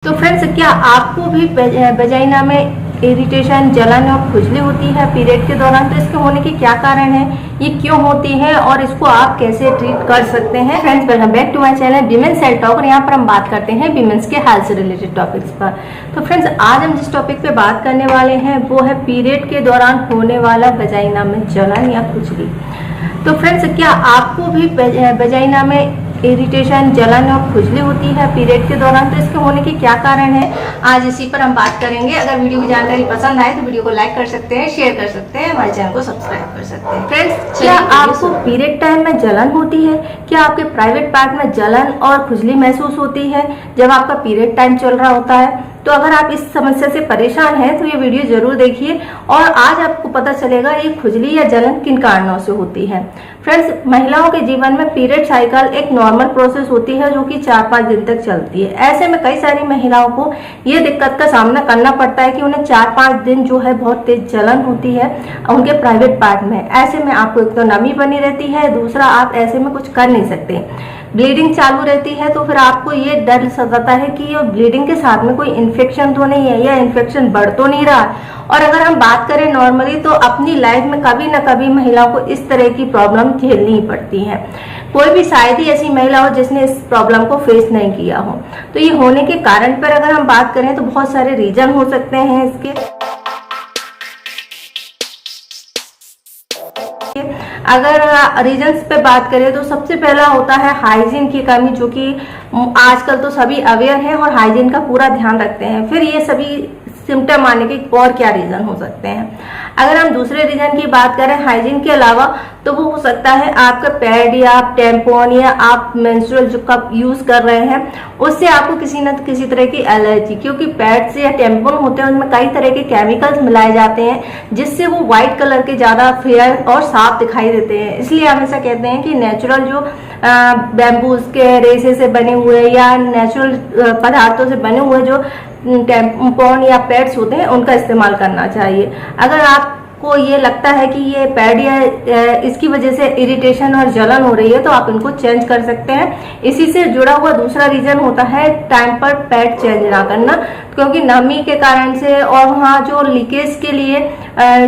तो फ्रेंड्स, क्या आपको भी वजाइना में इरिटेशन, जलन और खुजली होती है पीरियड के दौरान? तो इसके होने के क्या कारण है, ये क्यों होती है और इसको आप कैसे ट्रीट कर सकते हैं? Friends, welcome back to my channel women's health talk और यहाँ पर हम बात करते हैं विमेंस के हेल्थ से रिलेटेड टॉपिक्स पर। तो फ्रेंड्स, आज हम जिस टॉपिक पे बात करने वाले हैं वो है पीरियड के दौरान होने वाला वजाइना में जलन या खुजली। तो फ्रेंड्स, क्या आपको भी वजाइना में इरिटेशन, जलन और खुजली होती है पीरियड के दौरान? तो इसके होने के क्या कारण है, आज इसी पर हम बात करेंगे। अगर वीडियो की जानकारी पसंद आए तो वीडियो को लाइक कर सकते हैं, शेयर कर सकते हैं, हमारे चैनल को सब्सक्राइब कर सकते हैं। फ्रेंड्स, क्या आपको पीरियड टाइम में जलन होती है? क्या आपके प्राइवेट पार्ट में जलन और खुजली महसूस होती है जब आपका पीरियड टाइम चल रहा होता है? तो अगर आप इस समस्या से परेशान हैं तो ये वीडियो जरूर देखिए और आज आपको पता चलेगा ये खुजली या जलन किन कारणों से होती है। फ्रेंड्स, महिलाओं के जीवन में पीरियड साइकिल एक नॉर्मल प्रोसेस होती है जो कि 4-5 दिन तक चलती है। ऐसे में कई सारी महिलाओं को ये दिक्कत का सामना करना पड़ता है कि उन्हें 4-5 दिन जो है बहुत तेज जलन होती है उनके प्राइवेट पार्ट में। ऐसे में आपको एक तो नमी बनी रहती है, दूसरा आप ऐसे में कुछ कर नहीं सकते, ब्लीडिंग चालू रहती है। तो फिर आपको ये डर सताता है कि ये ब्लीडिंग के साथ में कोई इन्फेक्शन तो नहीं है या इन्फेक्शन बढ़ तो नहीं रहा। और अगर हम बात करें नॉर्मली तो अपनी लाइफ में कभी ना कभी महिलाओं को इस तरह की प्रॉब्लम झेलनी ही पड़ती है। कोई भी शायद ही ऐसी महिला हो जिसने इस प्रॉब्लम को फेस नहीं किया हो। तो ये होने के कारण पर अगर हम बात करें तो बहुत सारे रीजन हो सकते हैं इसके। अगर रीजन्स पे बात करें तो सबसे पहला होता है हाइजीन की कमी, जो कि आजकल तो सभी अवेयर हैं और हाइजीन का पूरा ध्यान रखते हैं। फिर ये सभी सिम्टम आने के और क्या रीजन हो सकते हैं? अगर हम दूसरे रीजन की बात करें हाइजीन के अलावा तो वो हो सकता है आपका पैड या आप टैम्पॉन या आप मेंस्ट्रुअल जो कप यूज कर रहे हैं उससे आपको किसी न किसी तरह की एलर्जी, क्योंकि पैड से या टैम्पॉन होते हैं उनमें कई तरह के केमिकल्स मिलाए जाते हैं जिससे वो व्हाइट कलर के ज्यादा फेयर और साफ दिखाई देते हैं। इसलिए हमेशा कहते हैं कि नेचुरल जो बैम्बूज के रेसे से बने हुए या नेचुरल पदार्थों से बने हुए जो टैम्पॉन या पैड्स होते हैं उनका इस्तेमाल करना चाहिए। अगर आपको ये लगता है कि ये पैड या इसकी वजह से इरिटेशन और जलन हो रही है तो आप इनको चेंज कर सकते हैं। इसी से जुड़ा हुआ दूसरा रीजन होता है टाइम पर पैड चेंज ना करना, क्योंकि नमी के कारण से और वहाँ जो लीकेज के लिए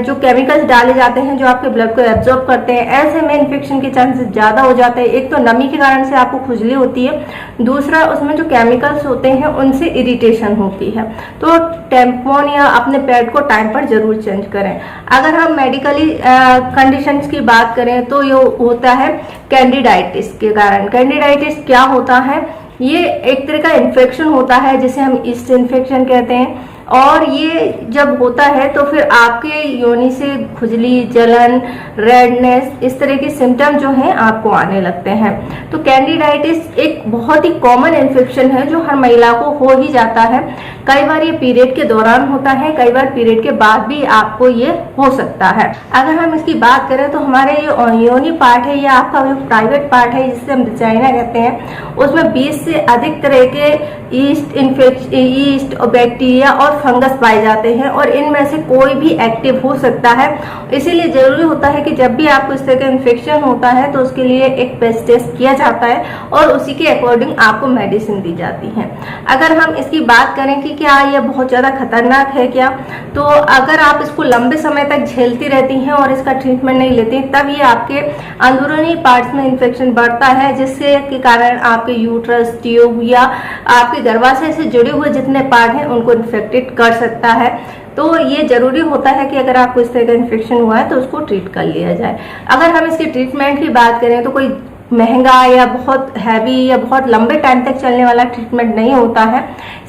जो केमिकल्स डाले जाते हैं जो आपके ब्लड को एब्जॉर्ब करते हैं, ऐसे में इन्फेक्शन के चांसेस ज्यादा हो जाते हैं। एक तो नमी के कारण से आपको खुजली होती है, दूसरा उसमें जो केमिकल्स होते हैं उनसे इरिटेशन होती है। तो टैम्पॉन या अपने पैड को टाइम पर जरूर चेंज करें। अगर हम मेडिकली कंडीशंस की बात करें तो ये होता है कैंडिडाइटिस के कारण। कैंडिडाइटिस क्या होता है? ये एक तरह का इन्फेक्शन होता है जिसे हम ईस्ट इन्फेक्शन कहते हैं, और ये जब होता है तो फिर आपके योनि से खुजली, जलन, रेडनेस, इस तरह के सिम्टम जो हैं आपको आने लगते हैं। तो कैंडिडाइटिस एक बहुत ही कॉमन इन्फेक्शन है जो हर महिला को हो ही जाता है। कई बार ये पीरियड के दौरान होता है, कई बार पीरियड के बाद भी आपको ये हो सकता है। अगर हम इसकी बात करें तो हमारे ये योनि पार्ट है या आपका जो प्राइवेट पार्ट है जिसे हम वजाइना कहते हैं, उसमें 20 से अधिक तरह के ईस्ट और बैक्टीरिया और फंगस पाए जाते हैं और इनमें से कोई भी एक्टिव हो सकता है। इसीलिए जरूरी होता है कि जब भी आपको इस तरह का इन्फेक्शन होता है तो उसके लिए एक पेस्ट टेस्ट किया जाता है और उसी के अकॉर्डिंग आपको मेडिसिन दी जाती है। अगर हम इसकी बात करें कि क्या ये बहुत ज्यादा खतरनाक है क्या, तो अगर आप इसको लंबे समय तक झेलती रहती हैं और इसका ट्रीटमेंट नहीं लेती तब ये आपके अंदरूनी पार्ट्स में इन्फेक्शन बढ़ता है, जिससे के कारण आपके यूट्रस, ट्यूब या आपके गर्भाशय से जुड़े हुए जितने पार्ट हैं उनको इन्फेक्टेड कर सकता है। तो ये जरूरी होता है कि अगर आपको इस तरह का इन्फेक्शन हुआ है तो उसको ट्रीट कर लिया जाए। अगर हम इसके ट्रीटमेंट की बात करें तो कोई महंगा या बहुत हैवी या बहुत लंबे टाइम तक चलने वाला ट्रीटमेंट नहीं होता है।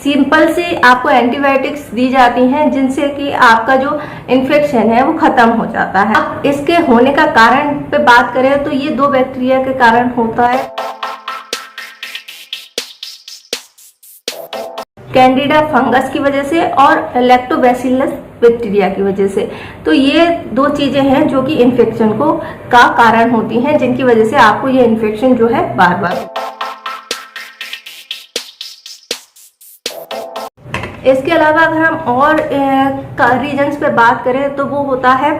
सिंपल से आपको एंटीबायोटिक्स दी जाती हैं जिनसे कि आपका जो इन्फेक्शन है वो खत्म हो जाता है। अब इसके होने का कारण पे बात करें तो ये 2 बैक्टीरिया के कारण होता है, कैंडिडा फंगस की वजह से और लैक्टोबैसिलस बैक्टीरिया की वजह से। तो ये 2 चीजें हैं जो कि इन्फेक्शन को का कारण होती हैं, जिनकी वजह से आपको ये इन्फेक्शन जो है बार बार। इसके अलावा अगर हम और रीजन्स पे बात करें तो वो होता है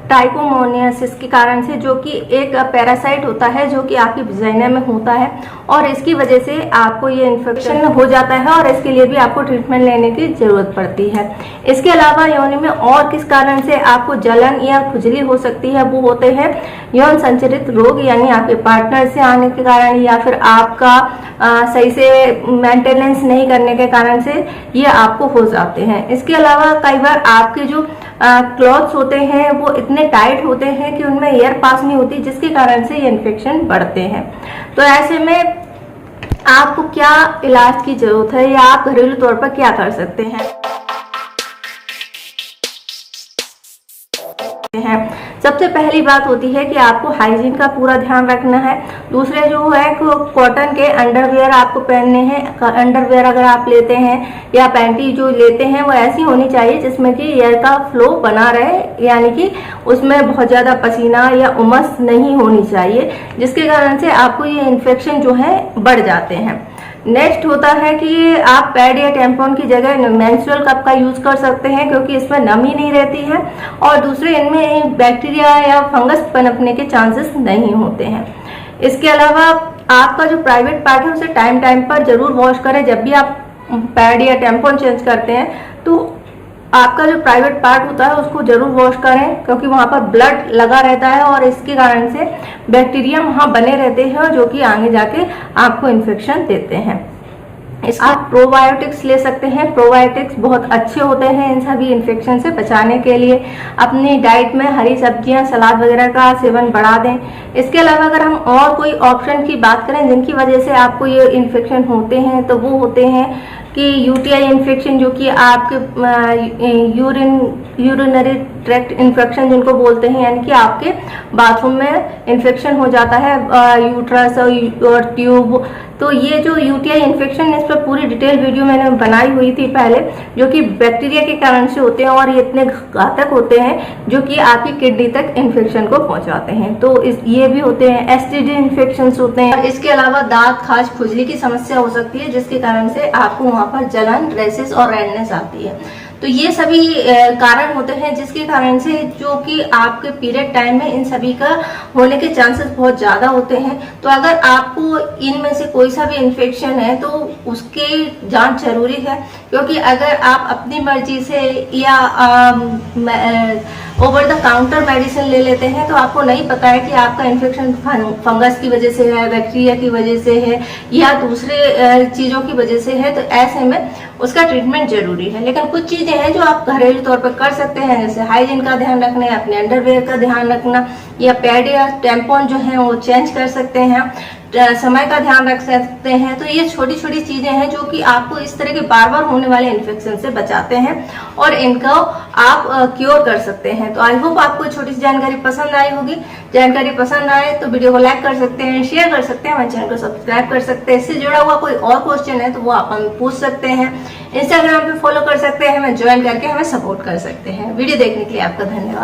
ट्राइकोमोनियासिस के कारण से, जो कि एक पैरासाइट होता है जो कि आपकी वजाइना में होता है और इसकी वजह से आपको ये इन्फेक्शन हो जाता है और इसके लिए भी आपको ट्रीटमेंट लेने की जरूरत पड़ती है। इसके अलावा योनि में और किस कारण से आपको जलन या खुजली हो सकती है, वो होते हैं यौन संचरित रोग, यानी आपके पार्टनर से आने के कारण या फिर आपका सही से मेंटेनेंस नहीं करने के कारण से ये आपको हो जाते हैं। इसके अलावा कई बार आपके जो क्लॉथ्स होते हैं वो इतने टाइट होते हैं कि उनमें एयर पास नहीं होती, जिसके कारण से ये इन्फेक्शन बढ़ते हैं। तो ऐसे में आपको क्या इलाज की जरूरत है या आप घरेलू तौर पर क्या कर सकते हैं। सबसे पहली बात होती है कि आपको हाइजीन का पूरा ध्यान रखना है। दूसरे जो है कॉटन के अंडरवेयर आपको पहनने हैं। अंडरवेयर अगर आप लेते हैं या पैंटी जो लेते हैं वो ऐसी होनी चाहिए जिसमें कि एयर का फ्लो बना रहे, यानी कि उसमें बहुत ज्यादा पसीना या उमस नहीं होनी चाहिए, जिसके कारण से आपको ये इन्फेक्शन जो है बढ़ जाते हैं। नेक्स्ट होता है कि आप पैड या टैम्पॉन की जगह मेंस्ट्रुअल कप का यूज कर सकते हैं, क्योंकि इसमें नमी नहीं रहती है और दूसरे इनमें बैक्टीरिया या फंगस पनपने के चांसेस नहीं होते हैं। इसके अलावा आपका जो प्राइवेट पार्ट है उसे टाइम टाइम पर जरूर वॉश करें। जब भी आप पैड या टैम्पॉन चेंज करते हैं तो आपका जो प्राइवेट पार्ट होता है उसको जरूर वॉश करें, क्योंकि वहां पर ब्लड लगा रहता है और इसके कारण से बैक्टीरिया वहां बने रहते हैं जो कि आगे जाके आपको इन्फेक्शन देते हैं। आप प्रोबायोटिक्स ले सकते हैं। प्रोबायोटिक्स बहुत अच्छे होते हैं इन सभी इन्फेक्शन से बचाने के लिए। अपनी डाइट में हरी सब्जियां, सलाद वगैरह का सेवन बढ़ा दें। इसके अलावा अगर हम और कोई ऑप्शन की बात करें जिनकी वजह से आपको ये इन्फेक्शन होते हैं, तो वो होते हैं कि यूटीआई इन्फेक्शन, जो कि आपके यूरिनरी ट्रैक्ट इन्फेक्शन जिनको बोलते हैं, यानी कि आपके बाथरूम में इन्फेक्शन हो जाता है, यूट्रस और ट्यूब। तो ये जो यूटीआई इन्फेक्शन, इस पर पूरी डिटेल वीडियो मैंने बनाई हुई थी पहले, जो कि बैक्टीरिया के कारण से होते हैं और ये इतने घातक होते हैं जो कि आपकी किडनी तक इन्फेक्शन को पहुंचाते हैं। तो ये भी होते हैं। एसटीडी इन्फेक्शन होते हैं। इसके अलावा दांत, खाज, खुजली की समस्या हो सकती है, जिसके कारण से आपको वहां पर जलन, रेसेस और रेडनेस आती है। तो ये सभी कारण होते हैं जिसके कारण से जो कि आपके पीरियड टाइम में इन सभी का होने के चांसेस बहुत ज्यादा होते हैं। तो अगर आपको इनमें से कोई सा भी इन्फेक्शन है तो उसकी जांच जरूरी है, क्योंकि अगर आप अपनी मर्जी से या ओवर द काउंटर मेडिसिन ले लेते हैं तो आपको नहीं पता है कि आपका इन्फेक्शन फंगस की वजह से है, बैक्टीरिया की वजह से है या दूसरे चीजों की वजह से है। तो ऐसे में उसका ट्रीटमेंट जरूरी है। लेकिन कुछ चीजें हैं जो आप घरेलू तौर पर कर सकते हैं, जैसे हाइजीन का ध्यान रखना, अपने अंडरवेयर का ध्यान रखना, या पैड या टैम्पॉन जो है वो चेंज कर सकते हैं, समय का ध्यान रख सकते हैं। तो ये छोटी छोटी चीजें हैं जो कि आपको इस तरह के बार बार होने वाले इन्फेक्शन से बचाते हैं और इनको आप क्योर कर सकते हैं। तो आई होप आपको छोटी सी जानकारी पसंद आई होगी। जानकारी पसंद आए तो वीडियो को लाइक कर सकते हैं, शेयर कर सकते हैं, हमारे चैनल को सब्सक्राइब कर सकते हैं। इससे जुड़ा हुआ कोई और क्वेश्चन है तो वो आप हमें पूछ सकते हैं। इंस्टाग्राम पे फॉलो कर सकते हैं, हमें ज्वाइन करके हमें सपोर्ट कर सकते हैं। वीडियो देखने के लिए आपका धन्यवाद।